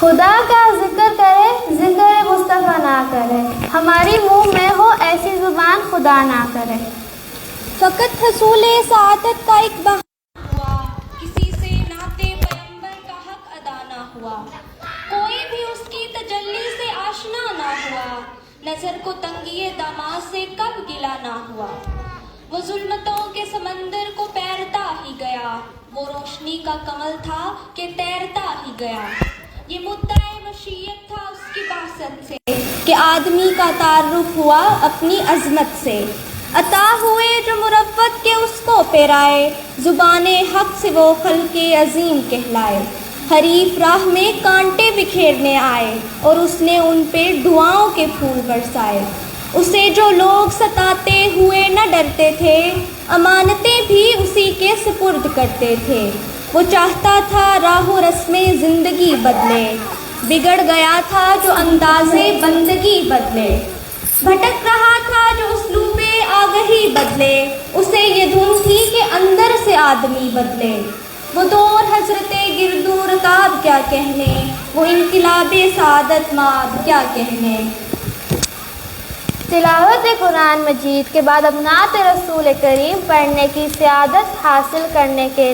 خدا کا ذکر کرے ذکر مصطفیٰ نہ کرے، ہماری منہ میں ہو ایسی زبان خدا نہ کرے۔ فقط حصول سعادت کا ایک بہانہ ہوا، کسی سے نعت پیغمبر کا حق ادا نہ ہوا، کوئی بھی اس کی تجلی سے آشنا نہ ہوا، نظر کو تنگی داماد سے کب گلا نہ ہوا۔ وہ ظلمتوں کے سمندر کو پیرتا ہی گیا، وہ روشنی کا کمل تھا کہ تیرتا ہی گیا۔ یہ مدعا مشیت تھا اس کی بعثت سے کہ آدمی کا تعارف ہوا اپنی عظمت سے، عطا ہوئے جو مروت کے اس کو پیرائے، زبان حق سے وہ خلق عظیم کہلائے۔ حریف راہ میں کانٹے بکھیرنے آئے اور اس نے ان پہ دعاؤں کے پھول برسائے۔ اسے جو لوگ ستاتے ہوئے نہ ڈرتے تھے، امانتیں بھی اسی کے سپرد کرتے تھے۔ وہ چاہتا تھا راہ و رسم زندگی بدلے، بگڑ گیا تھا جو انداز بندگی بدلے، بھٹک رہا تھا جو اسلوب آگہی بدلے، اسے یہ دھن تھی کہ اندر سے آدمی بدلے۔ وہ دور حضرت گردو رکاب کیا کہنے، وہ انقلاب سعادت مآب کیا کہنے۔ تلاوت قرآن مجید کے بعد اب نعت رسول کریم پڑھنے کی سعادت حاصل کرنے کے